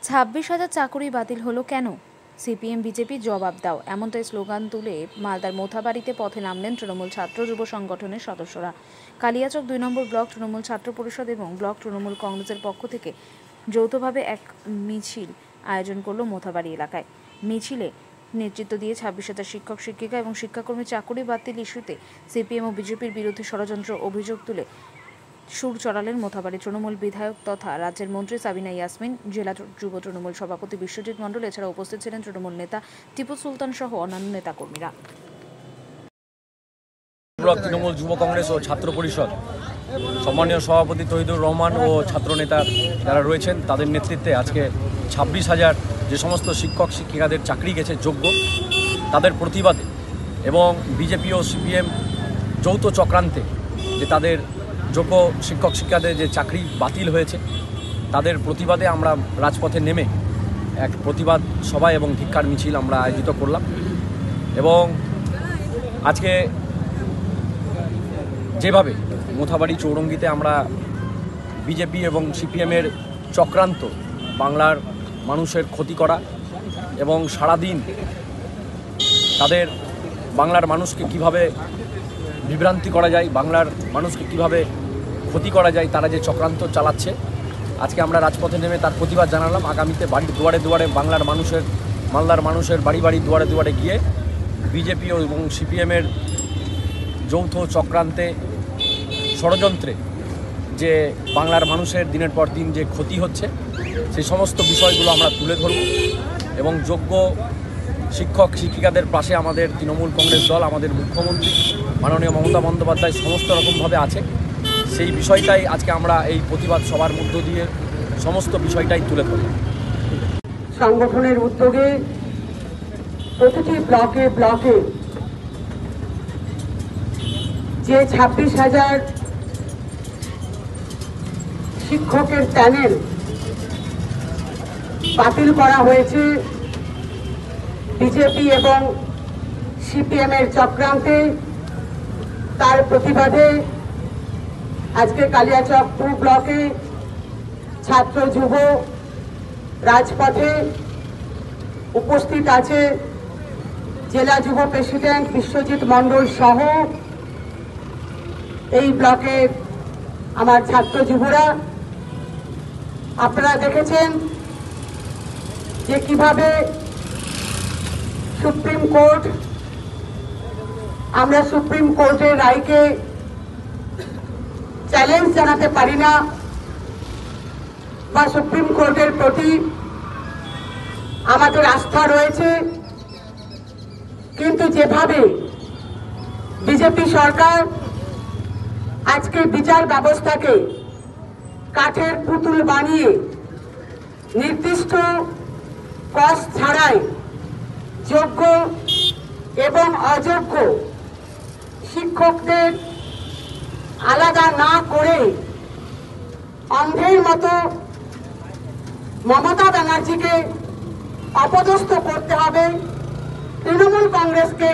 26,000 চাকুরি বাতিল হলো কেন? সিপিএম বিজেপি জবাব দাও, এমনটাই স্লোগান তুলে মালদার মোথাবাড়িতে পথে নামলেন তৃণমূল ছাত্র যুব সংগঠনের সদস্যরা। কালিয়াচক 2 নম্বর ব্লক তৃণমূল ছাত্র পরিষদ এবং ব্লক তৃণমূল কংগ্রেসের পক্ষ থেকে যৌথভাবে এক মিছিল আয়োজন করল মোথাবাড়ি এলাকায়। মিছিলে নেতৃত্ব দিয়ে 26,000 শিক্ষক শিক্ষিকা এবং শিক্ষাকর্মী চাকুরি বাতিল ইস্যুতে সিপিএম ও বিজেপির বিরুদ্ধে ষড়যন্ত্র অভিযোগ তুলে সুর চড়ালেন মোথাবাড়ি তৃণমূল বিধায়ক তথা রাজ্যের মন্ত্রী সাবিনা ইয়াসমিন, জেলা যুব তৃণমূল সভাপতি বিশ্বজিৎ মণ্ডল, এছাড়া উপস্থিত ছিলেন তৃণমূল নেতা টিপু সুলতান সহ অন্যান্য নেতাকর্মীরা। ব্লক তৃণমূল যুব কংগ্রেস ও ছাত্র পরিষদ সম্মানীয় সভাপতি তহিদুর রহমান ও ছাত্র নেতা যারা রয়েছেন তাদের নেতৃত্বে আজকে 26,000 যে সমস্ত শিক্ষক শিক্ষিকাদের চাকরি গেছে যোগ্য, তাদের প্রতিবাদে এবং বিজেপি ও সিপিএম যৌথ চক্রান্তে যে তাদের যোগ্য শিক্ষক শিক্ষিকাদের যে চাকরি বাতিল হয়েছে তাদের প্রতিবাদে আমরা রাজপথে নেমে এক প্রতিবাদ সভা এবং ধিক্কার মিছিল আমরা আয়োজিত করলাম। এবং আজকে যেভাবে মোথাবাড়ি চৌরঙ্গিতে আমরা বিজেপি এবং সিপিএমের চক্রান্ত বাংলার মানুষের ক্ষতি করা এবং সারাদিন তাদের বাংলার মানুষকে কিভাবে বিভ্রান্তি করা যায়, বাংলার মানুষকে কিভাবে ক্ষতি করা যায়, তারা যে চক্রান্ত চালাচ্ছে, আজকে আমরা রাজপথে নেমে তার প্রতিবাদ জানালাম। আগামীতে বাড়ির দুয়ারে দুয়ারে মালদার মানুষের বাড়ি বাড়ি দুয়ারে দুয়ারে গিয়ে বিজেপি এবং সিপিএমের যৌথ চক্রান্তে ষড়যন্ত্রে যে বাংলার মানুষের দিনের পর দিন যে ক্ষতি হচ্ছে সেই সমস্ত বিষয়গুলো আমরা তুলে ধরব এবং যোগ্য শিক্ষক শিক্ষিকাদের পাশে আমাদের তৃণমূল কংগ্রেস দল, আমাদের মুখ্যমন্ত্রী মাননীয় মমতা বন্দ্যোপাধ্যায় সমস্ত রকমভাবে আছে। সেই বিষয়টাই আজকে আমরা এই প্রতিবাদ সভার মধ্য দিয়ে সমস্ত বিষয়টাই তুলে ধরব। সংগঠনের উদ্যোগে প্রতিটি ব্লকে ব্লকে যে 26,000 শিক্ষকের প্যানেল বাতিল করা হয়েছে বিজেপি এবং সিপিএম এর চক্রান্তে, তার প্রতিবাদে আজকে কালিয়াচক 2 ব্লকে ছাত্র যুব রাজপথে উপস্থিত আছে জেলা যুব প্রেসিডেন্ট বিশ্বজিৎ মণ্ডল সহ এই ব্লকের আমার ছাত্র যুবরা। আপনারা দেখেছেন যে কিভাবে সুপ্রিম কোর্ট, আমরা সুপ্রিম কোর্টের রায়কে চ্যালেঞ্জ জানাতে পারি না বা সুপ্রিম কোর্টের প্রতি আমাদের আস্থা রয়েছে, কিন্তু যেভাবে বিজেপি সরকার আজকে বিচার ব্যবস্থাকে কাঠের পুতুল বানিয়ে নির্দিষ্ট কস ছাড়াই যোগ্য এবং অযোগ্য শিক্ষকদের আলাদা না করে অন্ধের মতো মমতা ব্যানার্জিকে অপদস্থ করতে হবে, তৃণমূল কংগ্রেসকে